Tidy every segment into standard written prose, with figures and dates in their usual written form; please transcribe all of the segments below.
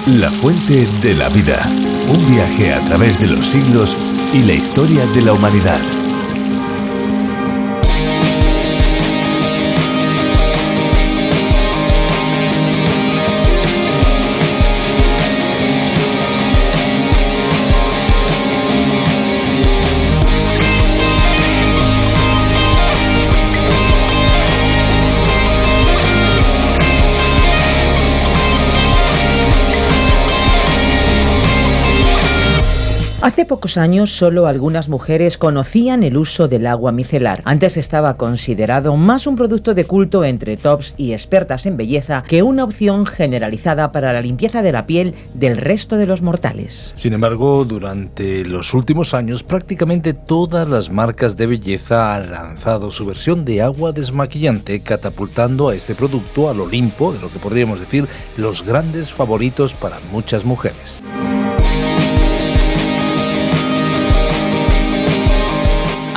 La fuente de la vida. Un viaje a través de los siglos y la historia de la humanidad. Hace pocos años solo algunas mujeres conocían el uso del agua micelar. Antes estaba considerado más un producto de culto entre tops y expertas en belleza que una opción generalizada para la limpieza de la piel del resto de los mortales. Sin embargo, durante los últimos años prácticamente todas las marcas de belleza han lanzado su versión de agua desmaquillante, catapultando a este producto al Olimpo de lo que podríamos decir los grandes favoritos para muchas mujeres.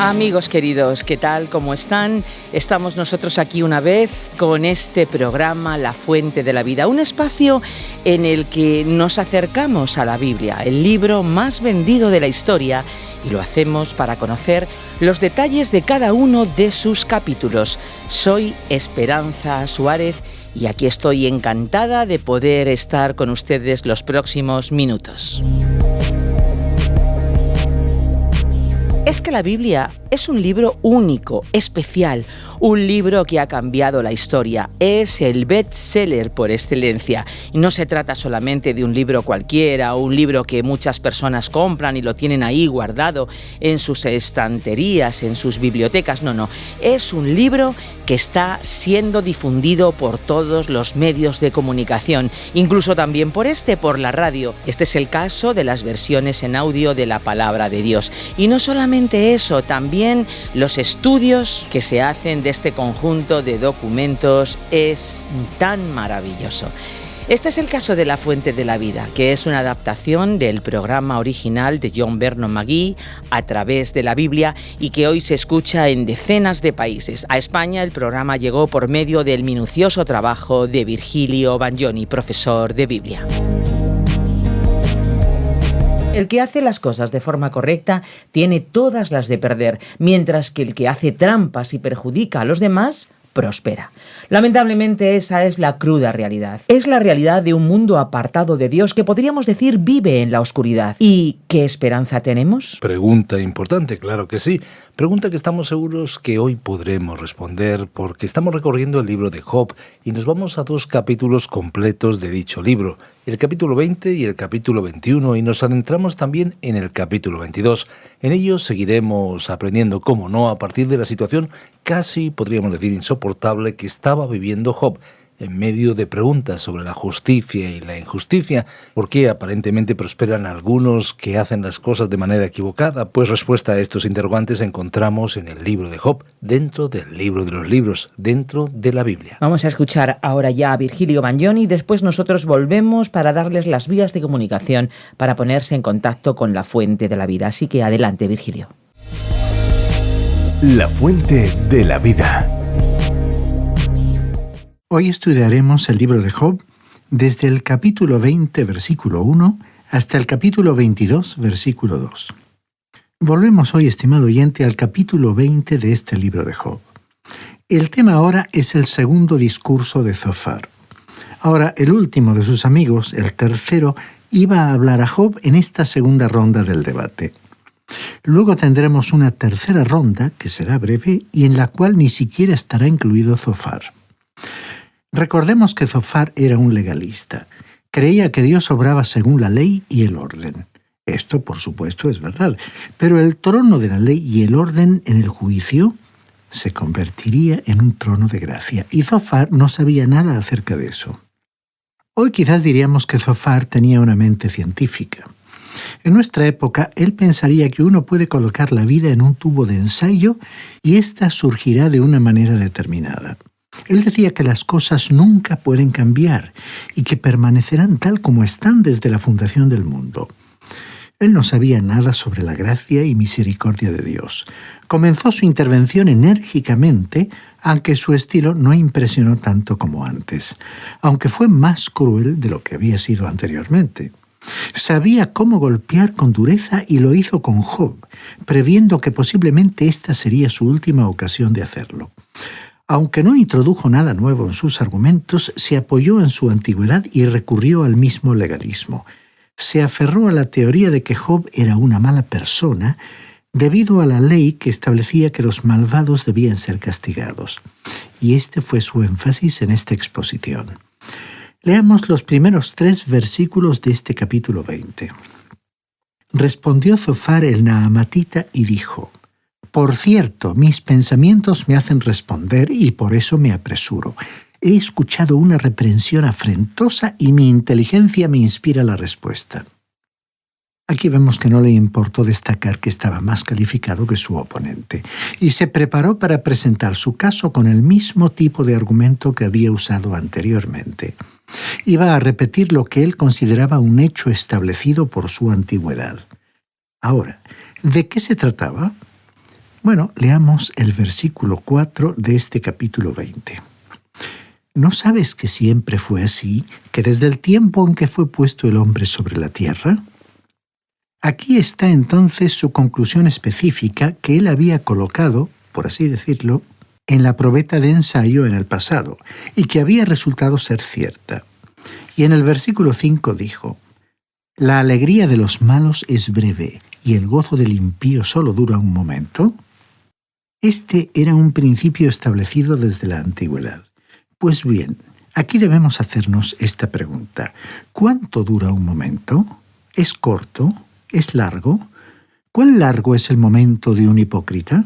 Amigos queridos, ¿qué tal? ¿Cómo están? Estamos nosotros aquí una vez con este programa La Fuente de la Vida, un espacio en el que nos acercamos a la Biblia, el libro más vendido de la historia, y lo hacemos para conocer los detalles de cada uno de sus capítulos. Soy Esperanza Suárez y aquí estoy encantada de poder estar con ustedes los próximos minutos. Es que la Biblia es un libro único, especial, un libro que ha cambiado la historia. Es el bestseller por excelencia. Y no se trata solamente de un libro cualquiera o un libro que muchas personas compran y lo tienen ahí guardado en sus estanterías, en sus bibliotecas. No. Es un libro que está siendo difundido por todos los medios de comunicación, incluso también por la radio. Este es el caso de las versiones en audio de la Palabra de Dios. Y no solamente eso, también los estudios que se hacen de este conjunto de documentos es tan maravilloso. Este es el caso de La Fuente de la Vida, que es una adaptación del programa original de John Vernon McGee a través de la Biblia y que hoy se escucha en decenas de países. A España el programa llegó por medio del minucioso trabajo de Virgilio Bagnoni, profesor de Biblia. El que hace las cosas de forma correcta tiene todas las de perder, mientras que el que hace trampas y perjudica a los demás prospera. Lamentablemente esa es la cruda realidad. Es la realidad de un mundo apartado de Dios que podríamos decir vive en la oscuridad. ¿Y qué esperanza tenemos? Pregunta importante, claro que sí. Pregunta que estamos seguros que hoy podremos responder porque estamos recorriendo el libro de Job y nos vamos a 2 capítulos completos de dicho libro, el capítulo 20 y el capítulo 21, y nos adentramos también en el capítulo 22. En ellos seguiremos aprendiendo, cómo no, a partir de la situación casi, podríamos decir, insoportable que estaba viviendo Job, en medio de preguntas sobre la justicia y la injusticia. ¿Por qué aparentemente prosperan algunos que hacen las cosas de manera equivocada? Pues respuesta a estos interrogantes encontramos en el libro de Job, dentro del libro de los libros, dentro de la Biblia. Vamos a escuchar ahora ya a Virgilio Bagnoni y después nosotros volvemos para darles las vías de comunicación para ponerse en contacto con La Fuente de la Vida. Así que adelante, Virgilio. La Fuente de la Vida. Hoy estudiaremos el libro de Job desde el capítulo 20, versículo 1, hasta el capítulo 22, versículo 2. Volvemos hoy, estimado oyente, al capítulo 20 de este libro de Job. El tema ahora es el segundo discurso de Zofar. Ahora, el último de sus amigos, el tercero, iba a hablar a Job en esta segunda ronda del debate. Luego tendremos una tercera ronda, que será breve, y en la cual ni siquiera estará incluido Zofar. Recordemos que Zofar era un legalista. Creía que Dios obraba según la ley y el orden. Esto, por supuesto, es verdad. Pero el trono de la ley y el orden en el juicio se convertiría en un trono de gracia. Y Zofar no sabía nada acerca de eso. Hoy quizás diríamos que Zofar tenía una mente científica. En nuestra época, él pensaría que uno puede colocar la vida en un tubo de ensayo y ésta surgirá de una manera determinada. Él decía que las cosas nunca pueden cambiar y que permanecerán tal como están desde la fundación del mundo. Él no sabía nada sobre la gracia y misericordia de Dios. Comenzó su intervención enérgicamente, aunque su estilo no impresionó tanto como antes, aunque fue más cruel de lo que había sido anteriormente. Sabía cómo golpear con dureza y lo hizo con Job, previendo que posiblemente esta sería su última ocasión de hacerlo. Aunque no introdujo nada nuevo en sus argumentos, se apoyó en su antigüedad y recurrió al mismo legalismo. Se aferró a la teoría de que Job era una mala persona debido a la ley que establecía que los malvados debían ser castigados. Y este fue su énfasis en esta exposición. Leamos los primeros 3 versículos de este capítulo 20. Respondió Zofar el Naamatita y dijo: Por cierto, mis pensamientos me hacen responder y por eso me apresuro. He escuchado una reprensión afrentosa y mi inteligencia me inspira la respuesta. Aquí vemos que no le importó destacar que estaba más calificado que su oponente, y se preparó para presentar su caso con el mismo tipo de argumento que había usado anteriormente. Iba a repetir lo que él consideraba un hecho establecido por su antigüedad. Ahora, ¿de qué se trataba? Bueno, leamos el versículo 4 de este capítulo 20. ¿No sabes que siempre fue así, que desde el tiempo en que fue puesto el hombre sobre la tierra? Aquí está entonces su conclusión específica que él había colocado, por así decirlo, en la probeta de ensayo en el pasado, y que había resultado ser cierta. Y en el versículo 5 dijo: La alegría de los malos es breve, y el gozo del impío solo dura un momento. Este era un principio establecido desde la antigüedad. Pues bien, aquí debemos hacernos esta pregunta: ¿cuánto dura un momento? ¿Es corto? ¿Es largo? ¿Cuán largo es el momento de un hipócrita?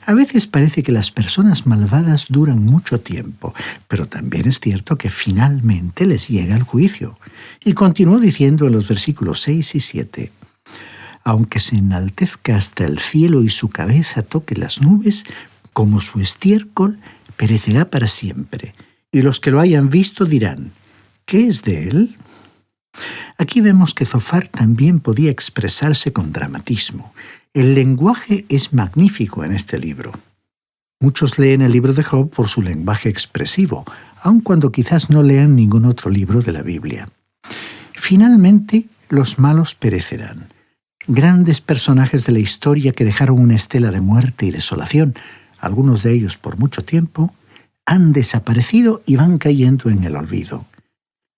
A veces parece que las personas malvadas duran mucho tiempo, pero también es cierto que finalmente les llega el juicio. Y continuó diciendo en los versículos 6 y 7, aunque se enaltezca hasta el cielo y su cabeza toque las nubes, como su estiércol, perecerá para siempre. Y los que lo hayan visto dirán, ¿qué es de él? Aquí vemos que Zofar también podía expresarse con dramatismo. El lenguaje es magnífico en este libro. Muchos leen el libro de Job por su lenguaje expresivo, aun cuando quizás no lean ningún otro libro de la Biblia. Finalmente, los malos perecerán. Grandes personajes de la historia que dejaron una estela de muerte y desolación, algunos de ellos por mucho tiempo, han desaparecido y van cayendo en el olvido.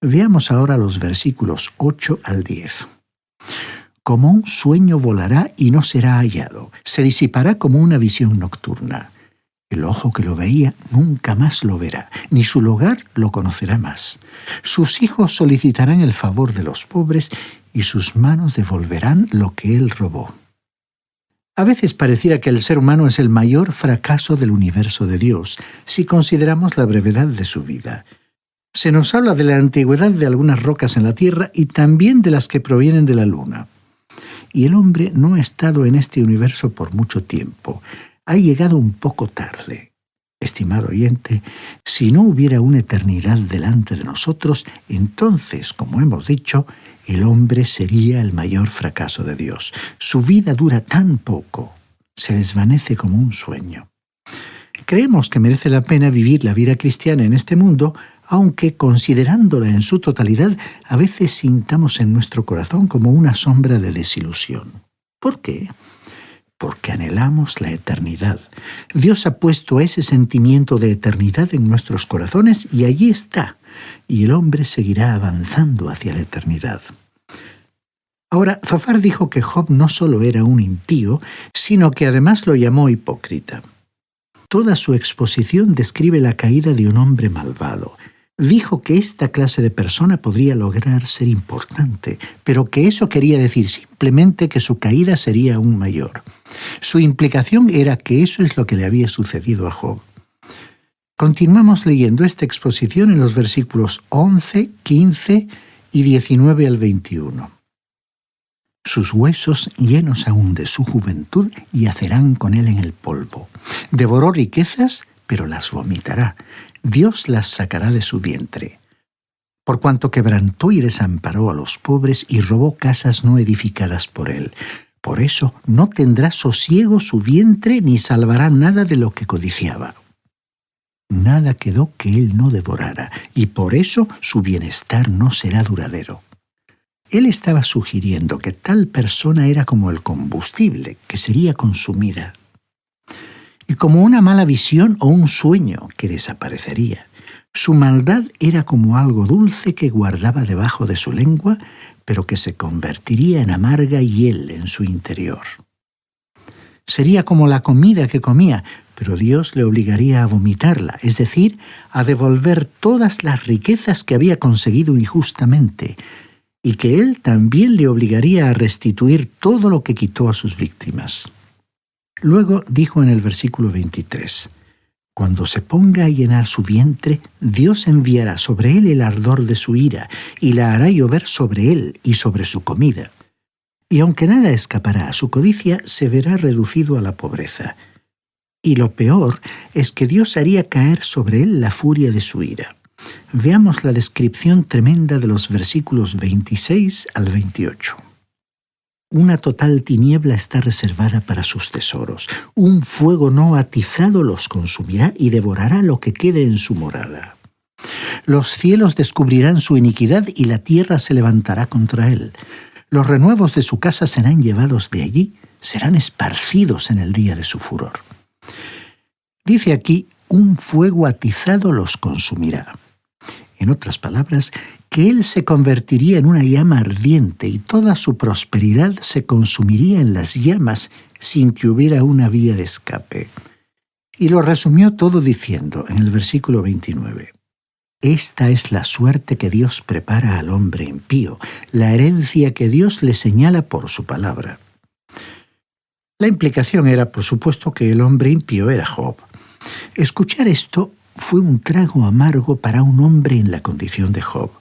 Veamos ahora los versículos 8 al 10. Como un sueño volará y no será hallado, se disipará como una visión nocturna. El ojo que lo veía nunca más lo verá, ni su lugar lo conocerá más. Sus hijos solicitarán el favor de los pobres y sus manos devolverán lo que él robó. A veces pareciera que el ser humano es el mayor fracaso del universo de Dios, si consideramos la brevedad de su vida. Se nos habla de la antigüedad de algunas rocas en la tierra y también de las que provienen de la luna. Y el hombre no ha estado en este universo por mucho tiempo. Ha llegado un poco tarde. Estimado oyente, si no hubiera una eternidad delante de nosotros, entonces, como hemos dicho, el hombre sería el mayor fracaso de Dios. Su vida dura tan poco, se desvanece como un sueño. Creemos que merece la pena vivir la vida cristiana en este mundo, aunque considerándola en su totalidad, a veces sintamos en nuestro corazón como una sombra de desilusión. ¿Por qué? Porque anhelamos la eternidad. Dios ha puesto ese sentimiento de eternidad en nuestros corazones y allí está, y el hombre seguirá avanzando hacia la eternidad. Ahora, Zofar dijo que Job no solo era un impío, sino que además lo llamó hipócrita. Toda su exposición describe la caída de un hombre malvado. Dijo que esta clase de persona podría lograr ser importante, pero que eso quería decir simplemente que su caída sería aún mayor. Su implicación era que eso es lo que le había sucedido a Job. Continuamos leyendo esta exposición en los versículos 11, 15 y 19 al 21. Sus huesos llenos aún de su juventud yacerán con él en el polvo. Devoró riquezas, pero las vomitará. Dios las sacará de su vientre. por cuanto quebrantó y desamparó a los pobres y robó casas no edificadas por él. Por eso no tendrá sosiego su vientre ni salvará nada de lo que codiciaba. Nada quedó que él no devorara, y por eso su bienestar no será duradero. Él estaba sugiriendo que tal persona era como el combustible, que sería consumida, y como una mala visión o un sueño que desaparecería. Su maldad era como algo dulce que guardaba debajo de su lengua, pero que se convertiría en amarga hiel en su interior. Sería como la comida que comía, pero Dios le obligaría a vomitarla, es decir, a devolver todas las riquezas que había conseguido injustamente, y que Él también le obligaría a restituir todo lo que quitó a sus víctimas. Luego dijo en el versículo 23, «Cuando se ponga a llenar su vientre, Dios enviará sobre él el ardor de su ira, y la hará llover sobre él y sobre su comida. Y aunque nada escapará a su codicia, se verá reducido a la pobreza. Y lo peor es que Dios haría caer sobre él la furia de su ira». Veamos la descripción tremenda de los versículos 26 al 28. Una total tiniebla está reservada para sus tesoros. Un fuego no atizado los consumirá y devorará lo que quede en su morada. Los cielos descubrirán su iniquidad y la tierra se levantará contra él. Los renuevos de su casa serán llevados de allí, serán esparcidos en el día de su furor. Dice aquí, un fuego atizado los consumirá. En otras palabras, que él se convertiría en una llama ardiente y toda su prosperidad se consumiría en las llamas sin que hubiera una vía de escape. Y lo resumió todo diciendo en el versículo 29, «Esta es la suerte que Dios prepara al hombre impío, la herencia que Dios le señala por su palabra». La implicación era, por supuesto, que el hombre impío era Job. Escuchar esto fue un trago amargo para un hombre en la condición de Job,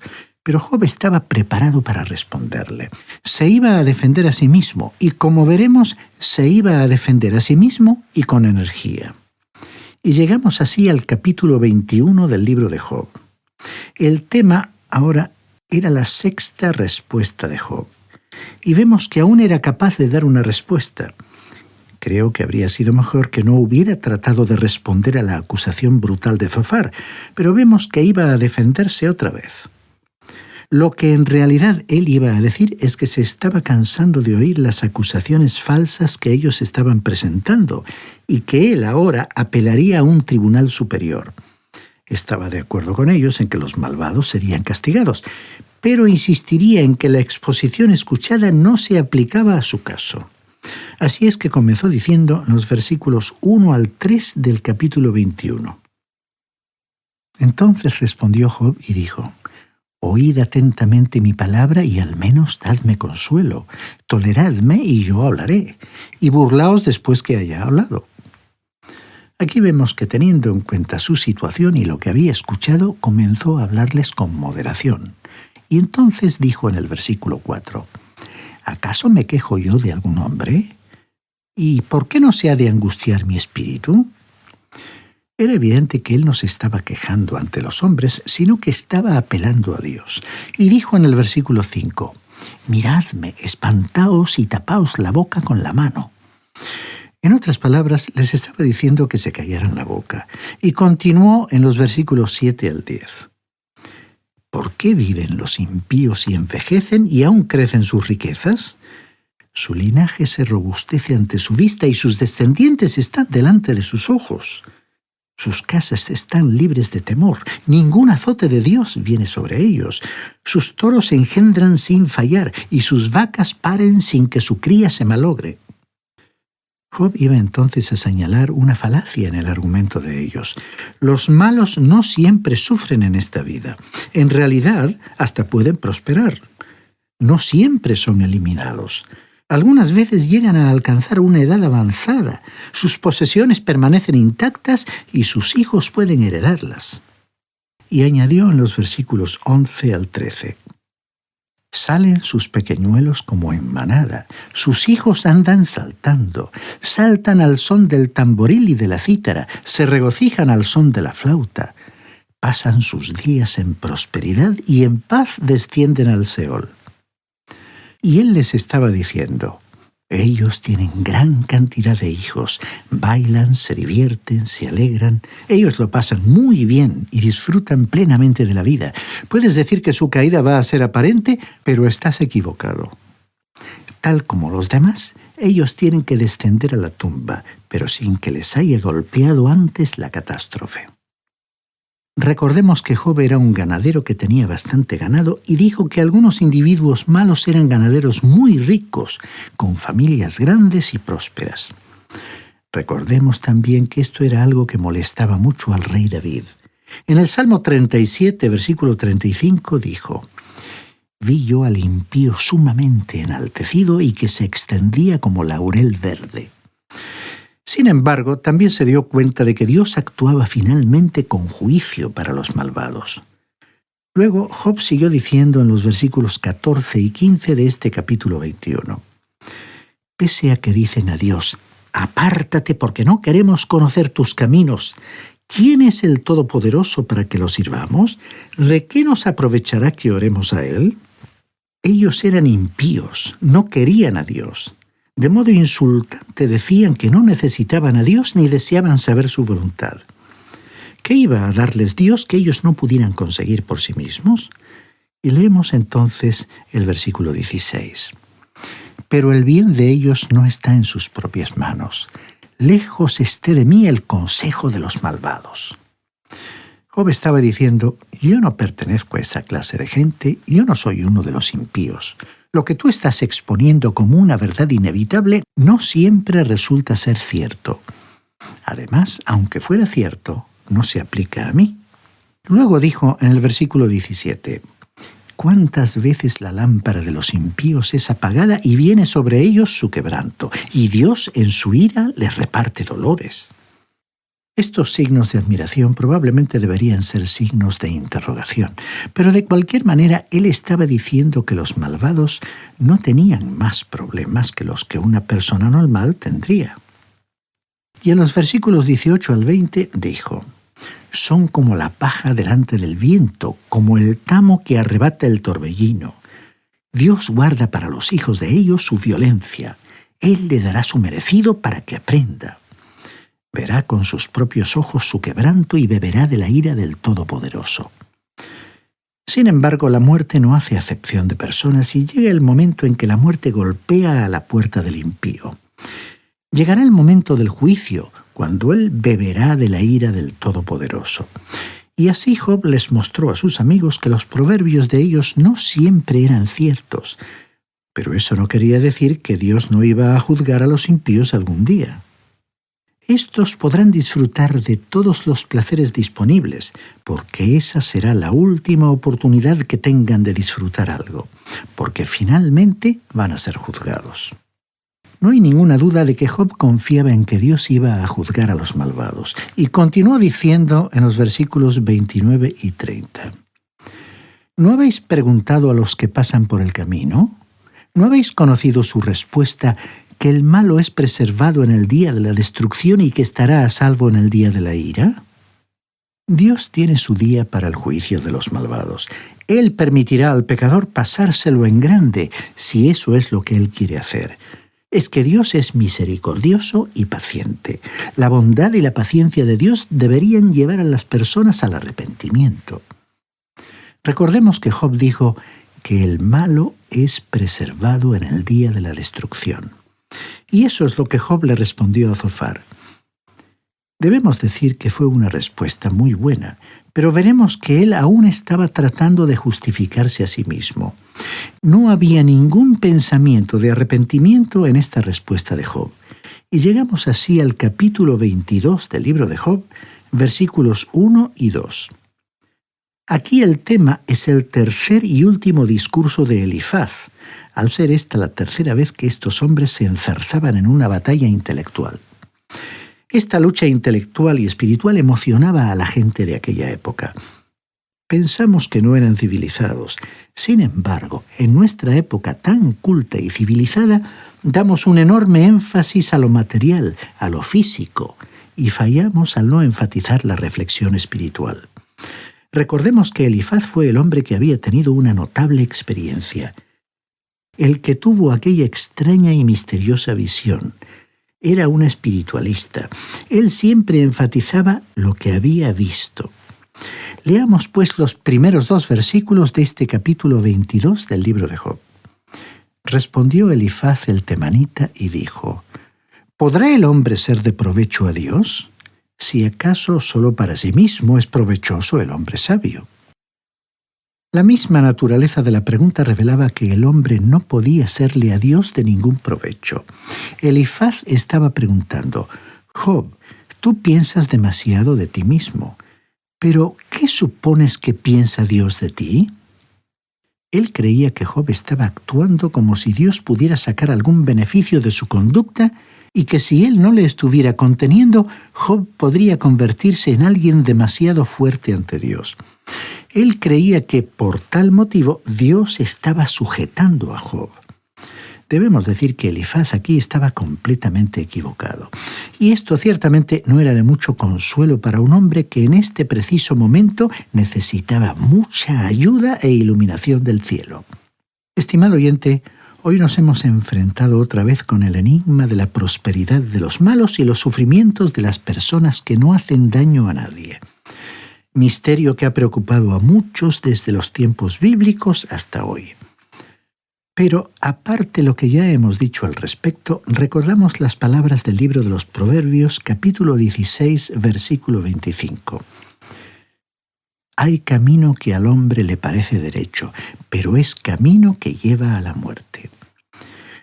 pero Job estaba preparado para responderle. Se iba a defender a sí mismo y, como veremos, se iba a defender a sí mismo y con energía. Y llegamos así al capítulo 21 del libro de Job. El tema ahora era la sexta respuesta de Job, y vemos que aún era capaz de dar una respuesta. Creo que habría sido mejor que no hubiera tratado de responder a la acusación brutal de Zofar, pero vemos que iba a defenderse otra vez. Lo que en realidad él iba a decir es que se estaba cansando de oír las acusaciones falsas que ellos estaban presentando y que él ahora apelaría a un tribunal superior. Estaba de acuerdo con ellos en que los malvados serían castigados, pero insistiría en que la exposición escuchada no se aplicaba a su caso. Así es que comenzó diciendo en los versículos 1 al 3 del capítulo 21. Entonces respondió Job y dijo, «Oíd atentamente mi palabra y al menos dadme consuelo. Toleradme y yo hablaré, y burlaos después que haya hablado». Aquí vemos que teniendo en cuenta su situación y lo que había escuchado, comenzó a hablarles con moderación. Y entonces dijo en el versículo 4, «¿Acaso me quejo yo de algún hombre? ¿Y por qué no se ha de angustiar mi espíritu?». Era evidente que él no se estaba quejando ante los hombres, sino que estaba apelando a Dios. Y dijo en el versículo 5, «Miradme, espantaos y tapaos la boca con la mano». En otras palabras, les estaba diciendo que se callaran la boca. Y continuó en los versículos 7 al 10. ¿Por qué viven los impíos y envejecen y aún crecen sus riquezas? Su linaje se robustece ante su vista y sus descendientes están delante de sus ojos. Sus casas están libres de temor, ningún azote de Dios viene sobre ellos. Sus toros engendran sin fallar y sus vacas paren sin que su cría se malogre. Job iba entonces a señalar una falacia en el argumento de ellos. Los malos no siempre sufren en esta vida. En realidad, hasta pueden prosperar. No siempre son eliminados. Algunas veces llegan a alcanzar una edad avanzada. Sus posesiones permanecen intactas y sus hijos pueden heredarlas. Y añadió en los versículos 11 al 13. Salen sus pequeñuelos como en manada, sus hijos andan saltando, saltan al son del tamboril y de la cítara, se regocijan al son de la flauta. pasan sus días en prosperidad y en paz descienden al Seol. Y él les estaba diciendo: ellos tienen gran cantidad de hijos, bailan, se divierten, se alegran, ellos lo pasan muy bien y disfrutan plenamente de la vida. Puedes decir que su caída va a ser aparente, pero estás equivocado. Tal como los demás, ellos tienen que descender a la tumba, pero sin que les haya golpeado antes la catástrofe. Recordemos que Job era un ganadero que tenía bastante ganado y dijo que algunos individuos malos eran ganaderos muy ricos, con familias grandes y prósperas. Recordemos también que esto era algo que molestaba mucho al rey David. En el Salmo 37, versículo 35, dijo: «Vi yo al impío sumamente enaltecido y que se extendía como laurel verde». Sin embargo, también se dio cuenta de que Dios actuaba finalmente con juicio para los malvados. Luego, Job siguió diciendo en los versículos 14 y 15 de este capítulo 21. «Pese a que dicen a Dios: apártate porque no queremos conocer tus caminos. ¿Quién es el Todopoderoso para que lo sirvamos? ¿De qué nos aprovechará que oremos a Él?». Ellos eran impíos, no querían a Dios. De modo insultante decían que no necesitaban a Dios ni deseaban saber su voluntad. ¿Qué iba a darles Dios que ellos no pudieran conseguir por sí mismos? Y leemos entonces el versículo 16. «Pero el bien de ellos no está en sus propias manos. Lejos esté de mí el consejo de los malvados». Job estaba diciendo: yo no pertenezco a esa clase de gente, yo no soy uno de los impíos. Lo que tú estás exponiendo como una verdad inevitable no siempre resulta ser cierto. Además, aunque fuera cierto, no se aplica a mí. Luego dijo en el versículo 17: «¿Cuántas veces la lámpara de los impíos es apagada y viene sobre ellos su quebranto? Y Dios en su ira les reparte dolores». Estos signos de admiración probablemente deberían ser signos de interrogación, pero de cualquier manera él estaba diciendo que los malvados no tenían más problemas que los que una persona normal tendría. Y en los versículos 18 al 20 dijo: «Son como la paja delante del viento, como el tamo que arrebata el torbellino. Dios guarda para los hijos de ellos su violencia. Él le dará su merecido para que aprenda. Verá con sus propios ojos su quebranto y beberá de la ira del Todopoderoso». Sin embargo, la muerte no hace acepción de personas y llega el momento en que la muerte golpea a la puerta del impío. Llegará el momento del juicio, cuando él beberá de la ira del Todopoderoso. Y así Job les mostró a sus amigos que los proverbios de ellos no siempre eran ciertos. Pero eso no quería decir que Dios no iba a juzgar a los impíos algún día. Estos podrán disfrutar de todos los placeres disponibles, porque esa será la última oportunidad que tengan de disfrutar algo, porque finalmente van a ser juzgados. No hay ninguna duda de que Job confiaba en que Dios iba a juzgar a los malvados, y continuó diciendo en los versículos 29 y 30. ¿No habéis preguntado a los que pasan por el camino? ¿No habéis conocido su respuesta, que el malo es preservado en el día de la destrucción y que estará a salvo en el día de la ira? Dios tiene su día para el juicio de los malvados. Él permitirá al pecador pasárselo en grande, si eso es lo que él quiere hacer. Es que Dios es misericordioso y paciente. La bondad y la paciencia de Dios deberían llevar a las personas al arrepentimiento. Recordemos que Job dijo que el malo es preservado en el día de la destrucción. Y eso es lo que Job le respondió a Zofar. Debemos decir que fue una respuesta muy buena, pero veremos que él aún estaba tratando de justificarse a sí mismo. No había ningún pensamiento de arrepentimiento en esta respuesta de Job. Y llegamos así al capítulo 22 del libro de Job, versículos 1 y 2. Aquí el tema es el tercer y último discurso de Elifaz, al ser esta la tercera vez que estos hombres se enzarzaban en una batalla intelectual. Esta lucha intelectual y espiritual emocionaba a la gente de aquella época. Pensamos que no eran civilizados. Sin embargo, en nuestra época tan culta y civilizada, damos un enorme énfasis a lo material, a lo físico, y fallamos al no enfatizar la reflexión espiritual. Recordemos que Elifaz fue el hombre que había tenido una notable experiencia. El que tuvo aquella extraña y misteriosa visión. Era un espiritualista. Él siempre enfatizaba lo que había visto. Leamos pues los primeros 2 versículos de este capítulo 22 del libro de Job. Respondió Elifaz el temanita y dijo: ¿Podrá el hombre ser de provecho a Dios? Si acaso solo para sí mismo es provechoso el hombre sabio. La misma naturaleza de la pregunta revelaba que el hombre no podía serle a Dios de ningún provecho. Elifaz estaba preguntando: Job, tú piensas demasiado de ti mismo, pero ¿qué supones que piensa Dios de ti? Él creía que Job estaba actuando como si Dios pudiera sacar algún beneficio de su conducta y que si él no le estuviera conteniendo, Job podría convertirse en alguien demasiado fuerte ante Dios. Él creía que por tal motivo Dios estaba sujetando a Job. Debemos decir que Elifaz aquí estaba completamente equivocado. Y esto ciertamente no era de mucho consuelo para un hombre que en este preciso momento necesitaba mucha ayuda e iluminación del cielo. Estimado oyente, hoy nos hemos enfrentado otra vez con el enigma de la prosperidad de los malos y los sufrimientos de las personas que no hacen daño a nadie. Misterio que ha preocupado a muchos desde los tiempos bíblicos hasta hoy. Pero, aparte lo que ya hemos dicho al respecto, recordamos las palabras del libro de los Proverbios, capítulo 16, versículo 25. Hay camino que al hombre le parece derecho, pero es camino que lleva a la muerte.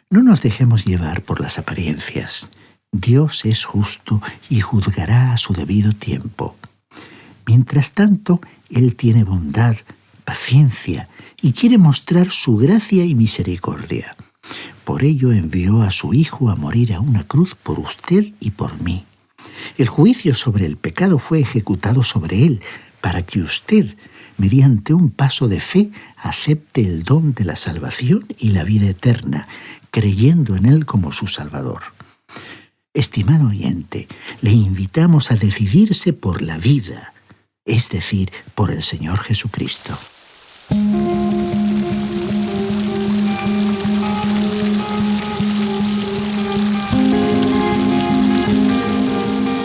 No nos dejemos llevar por las apariencias. Dios es justo y juzgará a su debido tiempo. Mientras tanto, Él tiene bondad, paciencia y quiere mostrar su gracia y misericordia. Por ello envió a su Hijo a morir a una cruz por usted y por mí. El juicio sobre el pecado fue ejecutado sobre Él para que usted, mediante un paso de fe, acepte el don de la salvación y la vida eterna, creyendo en Él como su Salvador. Estimado oyente, le invitamos a decidirse por la vida, es decir, por el Señor Jesucristo.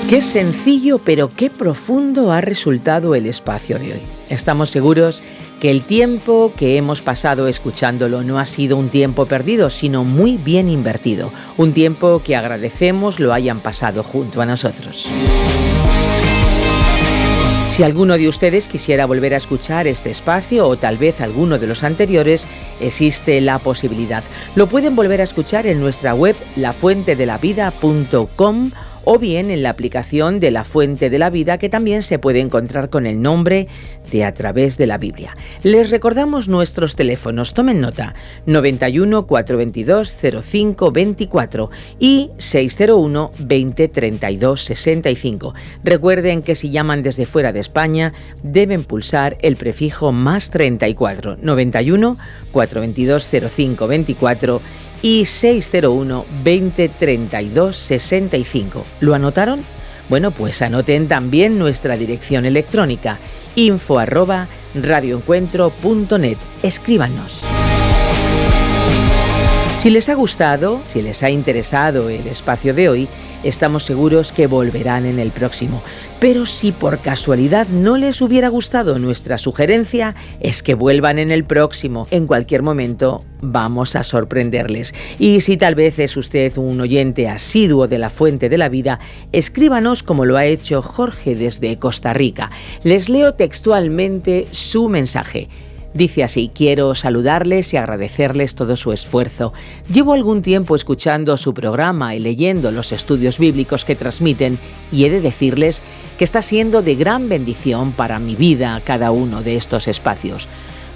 Qué sencillo, pero qué profundo ha resultado el espacio de hoy. Estamos seguros que el tiempo que hemos pasado escuchándolo no ha sido un tiempo perdido, sino muy bien invertido. Un tiempo que agradecemos lo hayan pasado junto a nosotros. Si alguno de ustedes quisiera volver a escuchar este espacio o tal vez alguno de los anteriores, existe la posibilidad. Lo pueden volver a escuchar en nuestra web lafuentedelavida.com o bien en la aplicación de La Fuente de la Vida, que también se puede encontrar con el nombre de A Través de la Biblia. Les recordamos nuestros teléfonos, tomen nota, 91 422 05 24 y 601 20 32 65. Recuerden que si llaman desde fuera de España, deben pulsar el prefijo más 34, 91 422 05 24 y 601 20 32 65. ¿Lo anotaron? Bueno, pues anoten también nuestra dirección electrónica info@radioencuentro.net. Escríbanos. Si les ha gustado, si les ha interesado el espacio de hoy, estamos seguros que volverán en el próximo. Pero si por casualidad no les hubiera gustado nuestra sugerencia, es que vuelvan en el próximo. En cualquier momento vamos a sorprenderles. Y si tal vez es usted un oyente asiduo de La Fuente de la Vida, escríbanos como lo ha hecho Jorge desde Costa Rica. Les leo textualmente su mensaje. Dice así: quiero saludarles y agradecerles todo su esfuerzo. Llevo algún tiempo escuchando su programa y leyendo los estudios bíblicos que transmiten y he de decirles que está siendo de gran bendición para mi vida cada uno de estos espacios.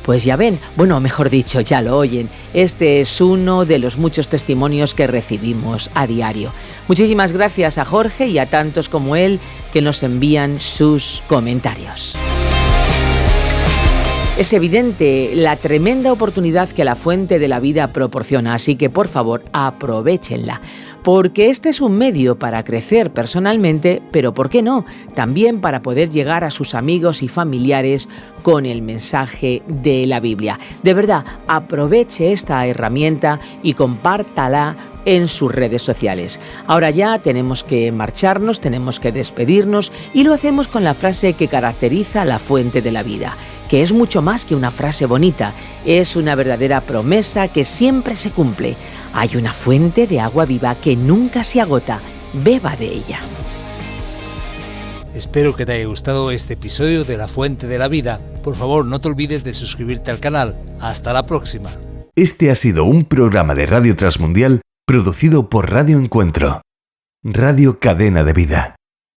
Pues ya ven, bueno, mejor dicho, ya lo oyen. Este es uno de los muchos testimonios que recibimos a diario. Muchísimas gracias a Jorge y a tantos como él que nos envían sus comentarios. Es evidente la tremenda oportunidad que la fuente de la vida proporciona, así que por favor aprovéchenla, porque este es un medio para crecer personalmente, pero ¿por qué no? También para poder llegar a sus amigos y familiares con el mensaje de la Biblia. De verdad, aproveche esta herramienta y compártala en sus redes sociales. Ahora ya tenemos que marcharnos, tenemos que despedirnos y lo hacemos con la frase que caracteriza la fuente de la vida, que es mucho más que una frase bonita, es una verdadera promesa que siempre se cumple. Hay una fuente de agua viva que nunca se agota, beba de ella. Espero que te haya gustado este episodio de La Fuente de la Vida. Por favor, no te olvides de suscribirte al canal. Hasta la próxima. Este ha sido un programa de Radio Transmundial producido por Radio Encuentro, Radio Cadena de Vida.